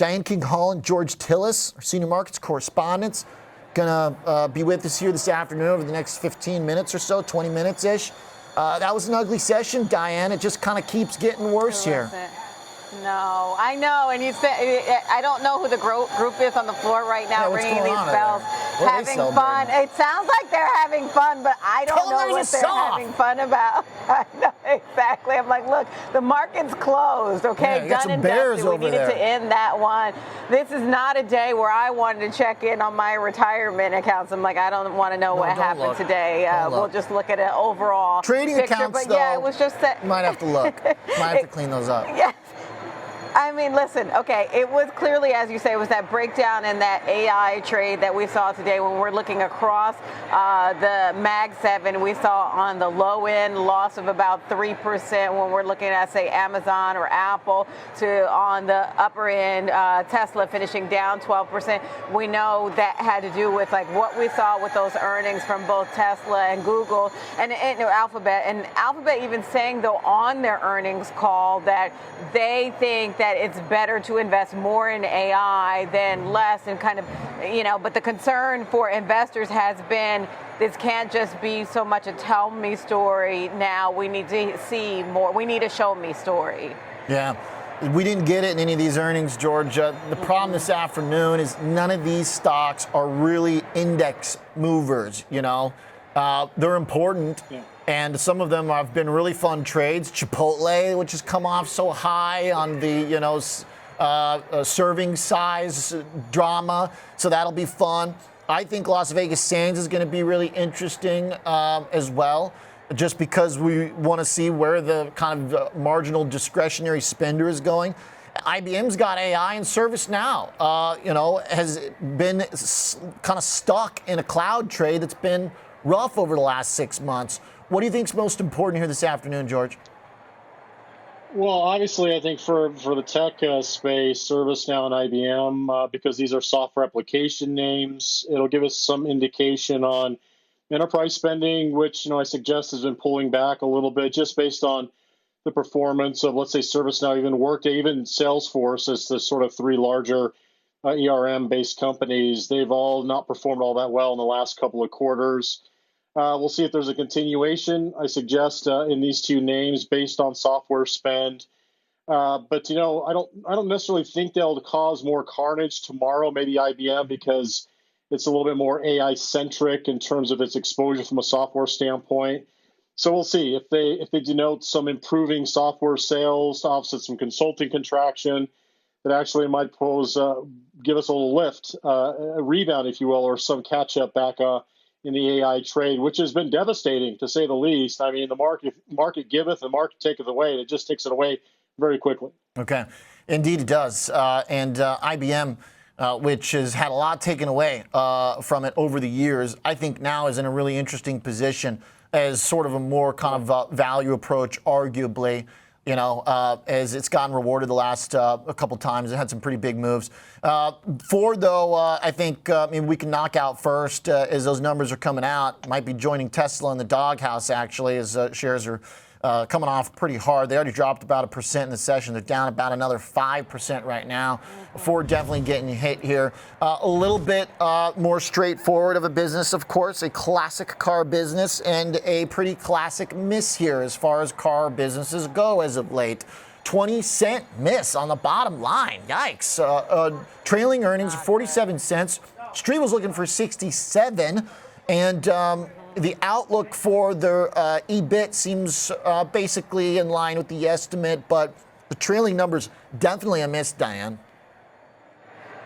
Diane King-Hall and George Tsilis, our senior markets correspondents, gonna be with us here this afternoon over the next 15 minutes or so, 20 minutes-ish. That was an ugly session, Diane. It just kind of keeps getting worse here. No, I know, and you said I don't know who the group is on the floor right now, ringing these bells, having fun. It sounds like they're having fun, but I don't know what they're having fun about. I know exactly. I'm like, look, the market's closed. Okay, done and dusted. We needed to end that one. This is not a day where I wanted to check in on my retirement accounts. I'm like, I don't want to know what happened today. We'll just look at an overall trading picture. accounts. But yeah, it was just that. You might have to look. Might have to clean those up. Yeah. I mean, listen, okay, it was clearly, as you say, it was that breakdown in that AI trade that we saw today when we're looking across the Mag 7. We saw on the low end loss of about 3% when we're looking at, say, Amazon or Apple, to on the upper end, Tesla finishing down 12%. We know that had to do with like what we saw with those earnings from both Tesla and Google and Alphabet. And Alphabet even saying, though, on their earnings call that they think that it's better to invest more in AI than less, and kind of, but the concern for investors has been this can't just be so much a tell me story now. We need to see more. We need a show me story. Yeah. We didn't get it in any of these earnings, George. The problem this afternoon is none of these stocks are really index movers, They're important. Yeah. And some of them have been really fun trades. Chipotle, which has come off so high on the serving size drama, so that'll be fun. I think Las Vegas Sands is going to be really interesting as well, just because we want to see where the kind of marginal discretionary spender is going. IBM's got AI, and ServiceNow, has been kind of stuck in a cloud trade that's been rough over the last 6 months. What do you think is most important here this afternoon, George? Well, obviously, I think for the tech space, ServiceNow and IBM, because these are software application names, it'll give us some indication on enterprise spending, which I suggest has been pulling back a little bit just based on the performance of, let's say, ServiceNow, even Workday, even Salesforce, as the sort of three larger ERM-based companies. They've all not performed all that well in the last couple of quarters. We'll see if there's a continuation, I suggest, in these two names based on software spend. But I don't necessarily think they'll cause more carnage tomorrow, maybe IBM, because it's a little bit more AI-centric in terms of its exposure from a software standpoint. So we'll see if they denote some improving software sales to offset some consulting contraction that actually might give us a little lift, a rebound, if you will, or some catch-up back in the AI trade, which has been devastating, to say the least. I mean, the market giveth, the market taketh away, and it just takes it away very quickly. Okay. Indeed it does. And IBM, which has had a lot taken away from it over the years, I think now is in a really interesting position as sort of a more kind of value approach, arguably, as it's gotten rewarded the last a couple times. It had some pretty big moves. Ford, though, I think we can knock out first as those numbers are coming out. Might be joining Tesla in the doghouse, actually, as shares are coming off pretty hard. They already dropped about 1% in the session. They're down about another 5% right now. Ford definitely getting hit here. A little bit more straightforward of a business, of course, a classic car business, and a pretty classic miss here as far as car businesses go as of late. 20-cent miss on the bottom line. Yikes. Trailing earnings of 47 cents. Street was looking for 67, and the outlook for their EBIT seems basically in line with the estimate, but the trailing numbers definitely a miss, Diane.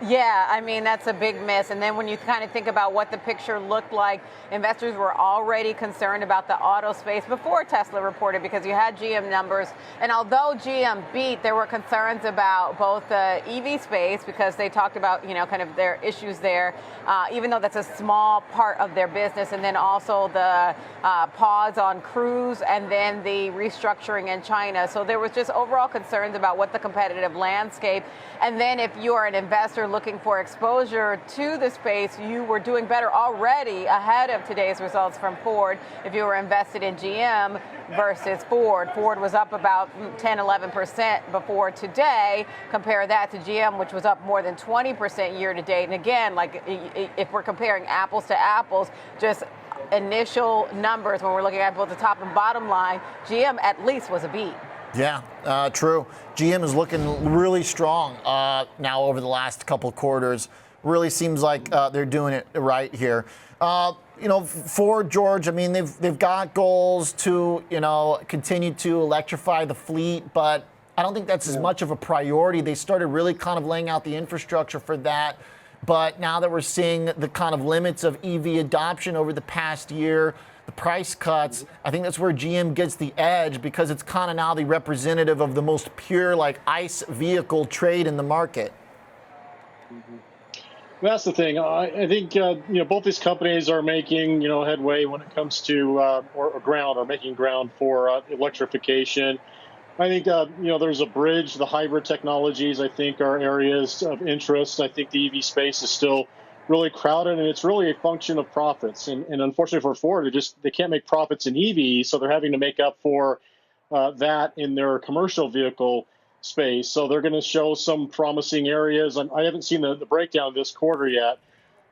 Yeah, I mean, that's a big miss. And then when you kind of think about what the picture looked like, investors were already concerned about the auto space before Tesla reported, because you had GM numbers. And although GM beat, there were concerns about both the EV space, because they talked about, kind of their issues there, even though that's a small part of their business. And then also the pause on Cruise, and then the restructuring in China. So there was just overall concerns about what the competitive landscape. And then if you are an investor looking for exposure to the space, you were doing better already ahead of today's results from Ford if you were invested in GM versus Ford. Ford was up about 10-11% before today. Compare that to GM, which was up more than 20% year to date. And again, like if we're comparing apples to apples, just initial numbers when we're looking at both the top and bottom line, GM at least was a beat. Yeah, true. GM is looking really strong now over the last couple quarters. Really seems like they're doing it right here. Ford, George, I mean, they've got goals to, continue to electrify the fleet, but I don't think that's as much of a priority. They started really kind of laying out the infrastructure for that. But now that we're seeing the kind of limits of EV adoption over the past year, the price cuts, I think that's where GM gets the edge because it's kind of now the representative of the most pure like ICE vehicle trade in the market. That's the thing. I think both these companies are making headway when it comes to making ground for electrification. I think there's a bridge. The hybrid technologies I think are areas of interest. I think the EV space is still really crowded, and it's really a function of profits. And unfortunately for Ford, they can't make profits in EV, so they're having to make up for that in their commercial vehicle space. So they're going to show some promising areas. I haven't seen the breakdown this quarter yet,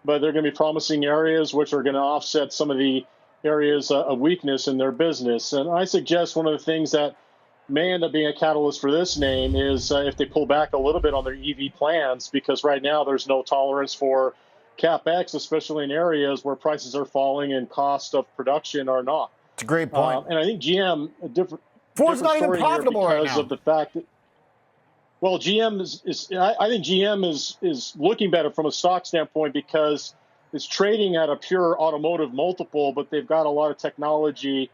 but they're going to be promising areas which are going to offset some of the areas of weakness in their business. And I suggest one of the things that may end up being a catalyst for this name is if they pull back a little bit on their EV plans, because right now there's no tolerance for CapEx, especially in areas where prices are falling and cost of production are not. It's a great point. And I think GM, Ford's not even profitable right now because of the fact that, well, GM I think GM is looking better from a stock standpoint because it's trading at a pure automotive multiple, but they've got a lot of technology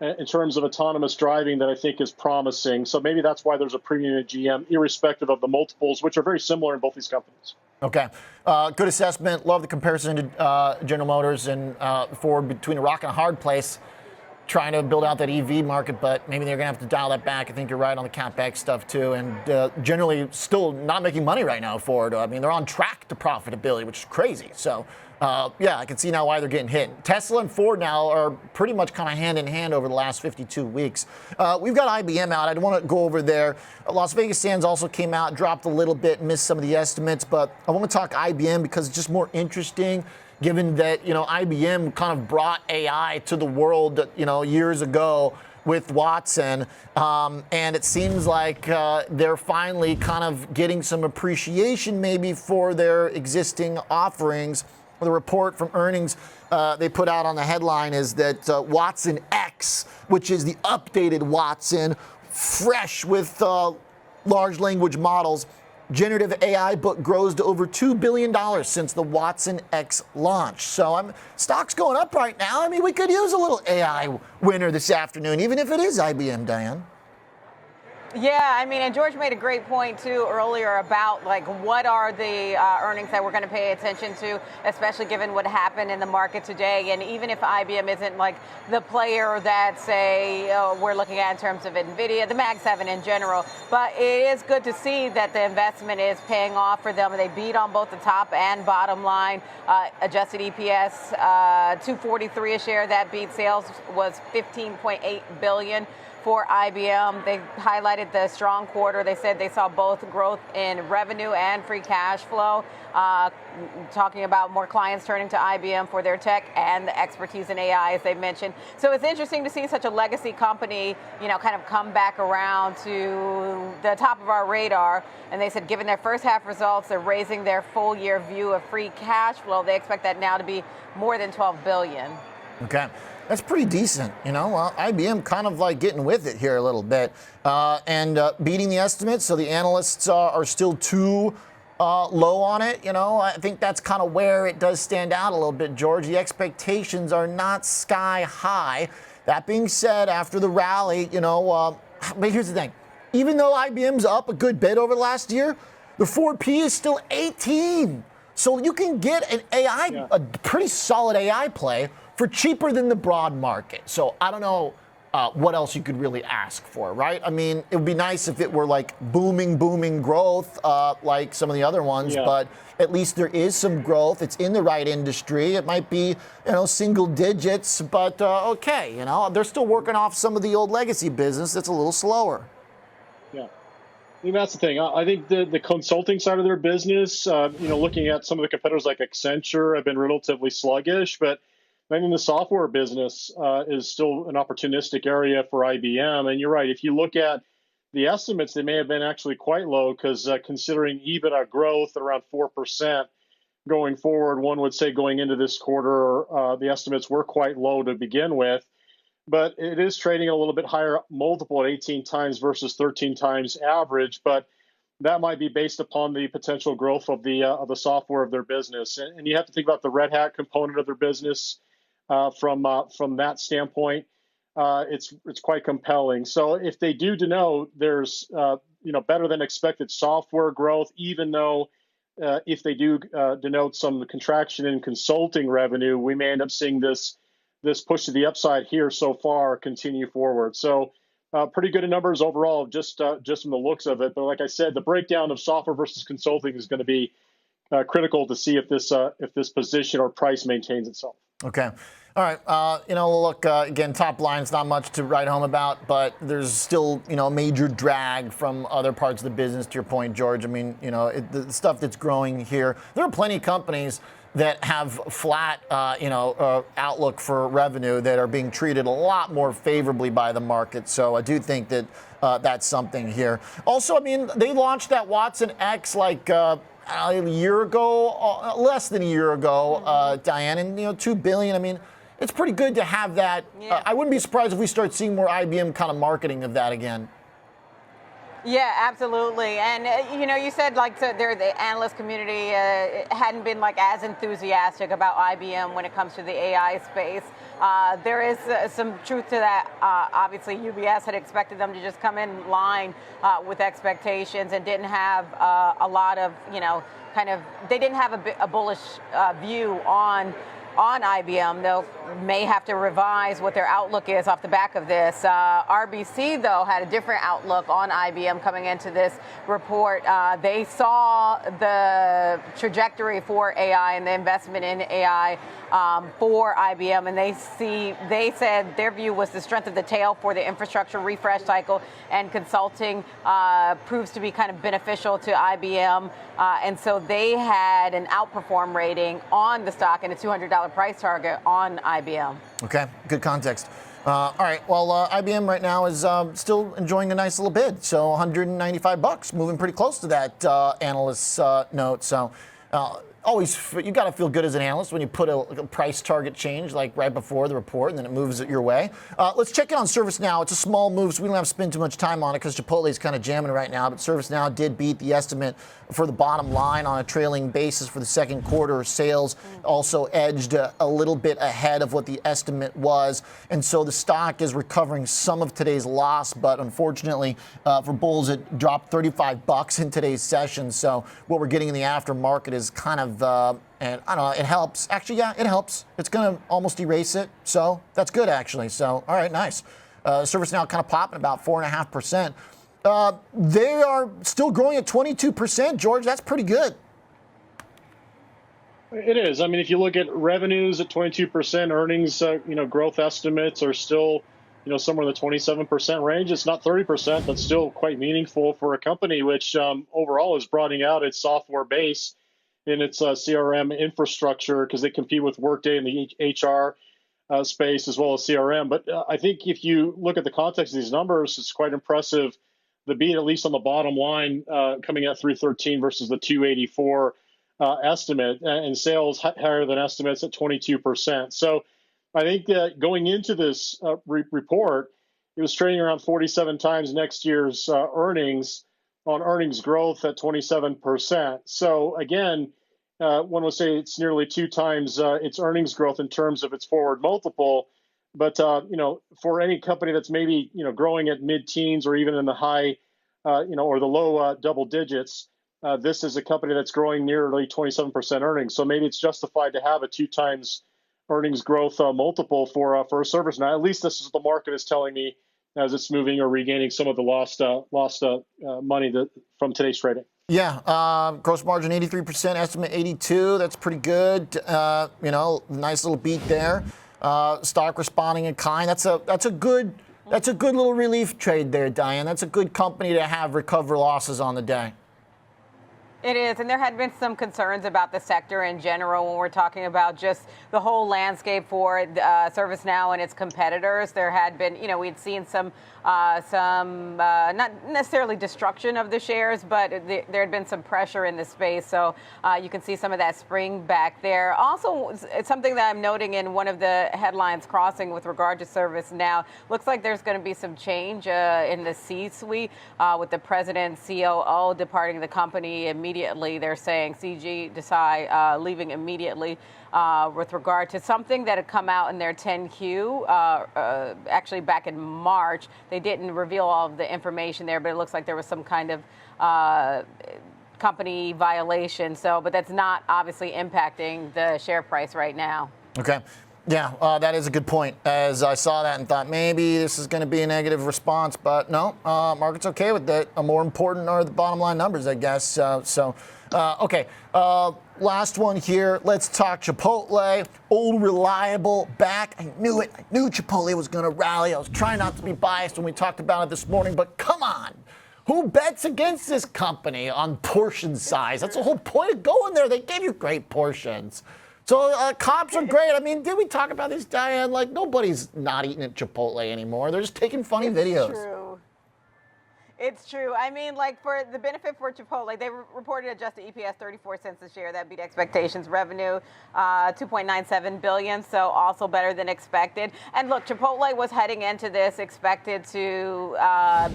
in terms of autonomous driving that I think is promising. So maybe that's why there's a premium at GM, irrespective of the multiples, which are very similar in both these companies. Okay. Good assessment. Love the comparison to General Motors and Ford between a rock and a hard place, trying to build out that EV market, but maybe they're going to have to dial that back. I think you're right on the CapEx stuff, too. And generally still not making money right now, Ford. I mean, they're on track to profitability, which is crazy. So, I can see now why they're getting hit. Tesla and Ford now are pretty much kind of hand in hand over the last 52 weeks. We've got IBM out. I want to go over there. Las Vegas Sands also came out, dropped a little bit, missed some of the estimates, but I want to talk IBM because it's just more interesting given that, IBM kind of brought AI to the world, years ago with Watson. And it seems like they're finally kind of getting some appreciation maybe for their existing offerings. The report from earnings they put out on the headline is that Watson X, which is the updated Watson, fresh with large language models, generative AI book grows to over $2 billion since the Watson X launch. So stock's going up right now. I mean, we could use a little AI winner this afternoon, even if it is IBM, Diane. Yeah, I mean, and George made a great point, too, earlier about, like, what are the earnings that we're going to pay attention to, especially given what happened in the market today. And even if IBM isn't, like, the player that, say, we're looking at in terms of NVIDIA, the Mag 7 in general, but it is good to see that the investment is paying off for them. They beat on both the top and bottom line. Adjusted EPS, $2.43 a share. That beat sales was $15.8 billion. For IBM, they highlighted the strong quarter. They said they saw both growth in revenue and free cash flow, talking about more clients turning to IBM for their tech and the expertise in AI, as they mentioned. So it's interesting to see such a legacy company, kind of come back around to the top of our radar. And they said, given their first half results, they're raising their full year view of free cash flow. They expect that now to be more than $12 billion. Okay. That's pretty decent, IBM kind of like getting with it here a little bit and beating the estimates. So the analysts are still too low on it. I think that's kind of where it does stand out a little bit, George. The expectations are not sky high. That being said, after the rally, but here's the thing. Even though IBM's up a good bit over the last year, the Ford P is still 18. So you can get an AI, a pretty solid AI play for cheaper than the broad market. So I don't know what else you could really ask for, right? I mean, it would be nice if it were like booming growth like some of the other ones, Yeah. but at least there is some growth. It's in the right industry. It might be, single digits, but okay, they're still working off some of the old legacy business that's a little slower. Yeah. I think that's the thing. I think the consulting side of their business, looking at some of the competitors like Accenture have been relatively sluggish, but I think the software business is still an opportunistic area for IBM. And you're right. If you look at the estimates, they may have been actually quite low because considering EBITDA growth at around 4% going forward, one would say going into this quarter, the estimates were quite low to begin with. But it is trading a little bit higher multiple at 18 times versus 13 times average. But that might be based upon the potential growth of the software of their business. And you have to think about the Red Hat component of their business from that standpoint. It's quite compelling. So if they do denote there's better than expected software growth, even though if they do denote some contraction in consulting revenue, we may end up seeing this push to the upside here so far continue forward. So pretty good in numbers overall, just from the looks of it. But like I said, the breakdown of software versus consulting is going to be critical to see if this position or price maintains itself. Okay. All right. Look, again, top line is not much to write home about, but there's still, a major drag from other parts of the business, to your point, George. I mean, the stuff that's growing here, there are plenty of companies that have flat, outlook for revenue that are being treated a lot more favorably by the market. So I do think that that's something here. Also, I mean, they launched that Watson X like a year ago, less than a year ago, Diane, and $2 billion. I mean, it's pretty good to have that. Yeah. I wouldn't be surprised if we start seeing more IBM kind of marketing of that again. Yeah, absolutely. And, you said the analyst community hadn't been as enthusiastic about IBM when it comes to the AI space. There is some truth to that. Obviously, UBS had expected them to just come in line with expectations and didn't have a lot of, they didn't have a bullish view on IBM. They'll may have to revise what their outlook is off the back of this. RBC, though, had a different outlook on IBM coming into this report. They saw the trajectory for AI and the investment in AI for IBM, and they said their view was the strength of the tail for the infrastructure refresh cycle, and consulting proves to be kind of beneficial to IBM. And so they had an outperform rating on the stock and a $200 price target on IBM. Okay, good context. All right, well, IBM right now is still enjoying a nice little bid, so $195, moving pretty close to that analyst's note. So always, you got to feel good as an analyst when you put a price target change like right before the report, and then it moves it your way. Let's check in on ServiceNow. It's a small move, so we don't have to spend too much time on it because Chipotle is kind of jamming right now. But ServiceNow did beat the estimate for the bottom line on a trailing basis for the second quarter. Sales also edged a little bit ahead of what the estimate was, and so the stock is recovering some of today's loss. But unfortunately for bulls, it dropped $35 in today's session. So what we're getting in the aftermarket is kind of and I don't know, it helps. Actually, yeah, it helps. It's going to almost erase it. So that's good, actually. So, all right, nice. ServiceNow kind of popping about 4.5%. They are still growing at 22%, George. That's pretty good. It is. I mean, if you look at revenues at 22%, earnings, growth estimates are still, somewhere in the 27% range. It's not 30%, but still quite meaningful for a company which overall is broadening out its software base in its CRM infrastructure because they compete with Workday in the HR space as well as CRM. But I think if you look at the context of these numbers, it's quite impressive. The beat, at least on the bottom line, coming at 313 versus the 284 estimate, and sales higher than estimates at 22%. So I think that going into this report, it was trading around 47 times next year's earnings on earnings growth at 27%. So again, one would say it's nearly 2 times its earnings growth in terms of its forward multiple. But for any company that's maybe growing at mid-teens or even in the high, or the low double digits, this is a company that's growing nearly 27% earnings. So maybe it's justified to have a 2 times earnings growth multiple for ServiceNow. At least this is what the market is telling me as it's moving or regaining some of the lost money from today's trading. Yeah, gross margin 83%, estimate 82. That's pretty good. Nice little beat there. Stock responding in kind. That's a good little relief trade there, Diane. That's a good company to have recover losses on the day. It is, and there had been some concerns about the sector in general when we're talking about just the whole landscape for ServiceNow and its competitors. There had been, we'd seen some not necessarily destruction of the shares, but there had been some pressure in the space. So you can see some of that spring back there. Also, it's something that I'm noting in one of the headlines crossing with regard to ServiceNow. Looks like there's going to be some change in the C-suite with the president, COO departing the company immediately. They're saying CG Desai leaving immediately with regard to something that had come out in their 10Q actually back in March. They didn't reveal all of the information there, but it looks like there was some kind of company violation. But that's not obviously impacting the share price right now. Okay. Yeah, that is a good point. As I saw that and thought maybe this is going to be a negative response, but no, market's okay with that. More important are the bottom line numbers, I guess. Okay, last one here. Let's talk Chipotle. Old reliable back. I knew it. I knew Chipotle was going to rally. I was trying not to be biased when we talked about it this morning, but come on. Who bets against this company on portion size? That's the whole point of going there. They gave you great portions. So comps are great. I mean, did we talk about this, Diane? Like, nobody's not eating at Chipotle anymore. They're just taking funny videos. True. It's true. I mean, like, for the benefit for Chipotle, they reported adjusted EPS 34 cents a share. That beat expectations. Revenue, $2.97 billion, so also better than expected. And look, Chipotle was heading into this expected to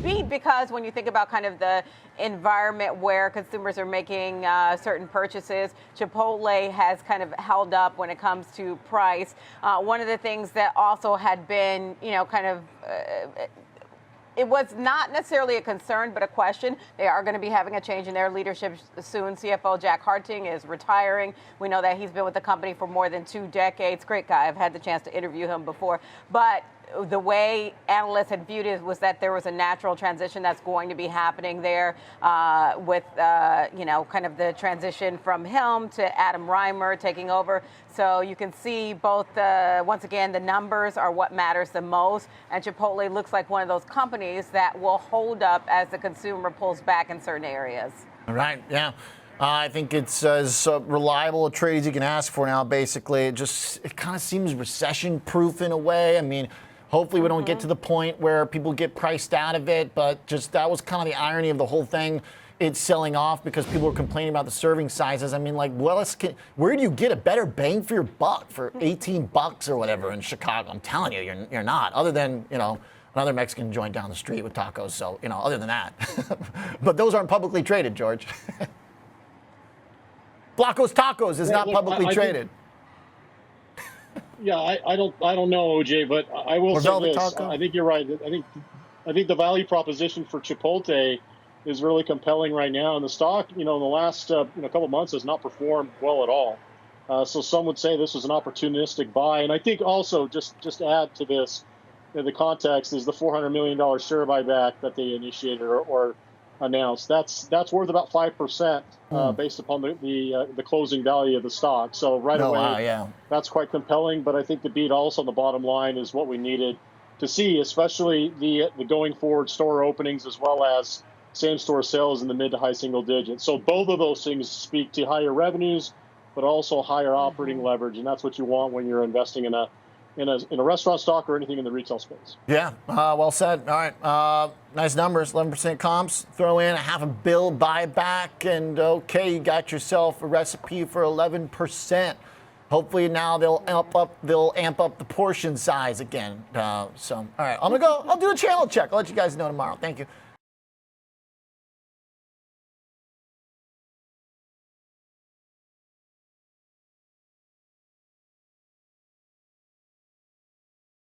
beat because when you think about kind of the environment where consumers are making certain purchases, Chipotle has kind of held up when it comes to price. One of the things that also had been, kind of it was not necessarily a concern, but a question. They are going to be having a change in their leadership soon. CFO Jack Hartung is retiring. We know that he's been with the company for more than 2 decades. Great guy. I've had the chance to interview him before. But the way analysts had viewed it was that there was a natural transition that's going to be happening there with, kind of the transition from him to Adam Reimer taking over. So you can see both, once again, the numbers are what matters the most. And Chipotle looks like one of those companies that will hold up as the consumer pulls back in certain areas. All right, yeah. I think it's as reliable a trade as you can ask for now, basically. It kind of seems recession-proof in a way. I mean, hopefully we don't get to the point where people get priced out of it, but just that was kind of the irony of the whole thing. It's selling off because people were complaining about the serving sizes. I mean, like, where do you get a better bang for your buck for $18 or whatever in Chicago? I'm telling you, you're not. Other than, another Mexican joint down the street with tacos. So, other than that. But those aren't publicly traded, George. Blanco's Tacos is not publicly traded. Yeah, I don't know, OJ, but I will say this. Taco? I think you're right. I think the value proposition for Chipotle is really compelling right now, and the stock, in the last couple of months has not performed well at all. So some would say this was an opportunistic buy, and I think also just to add to this, the context is the $400 million share buyback that they initiated or announced. That's worth about 5% based upon the closing value of the stock. So away, that's quite compelling. But I think the beat also on the bottom line is what we needed to see, especially the going forward store openings as well as same-store sales in the mid to high single digits. So both of those things speak to higher revenues, but also higher operating leverage, and that's what you want when you're investing in a restaurant stock or anything in the retail space. Yeah, well said. All right, nice numbers, 11% comps. Throw in a $500 million buyback, and okay, you got yourself a recipe for 11%. Hopefully now they'll amp up the portion size again. All right, I'm gonna go. I'll do a channel check. I'll let you guys know tomorrow. Thank you.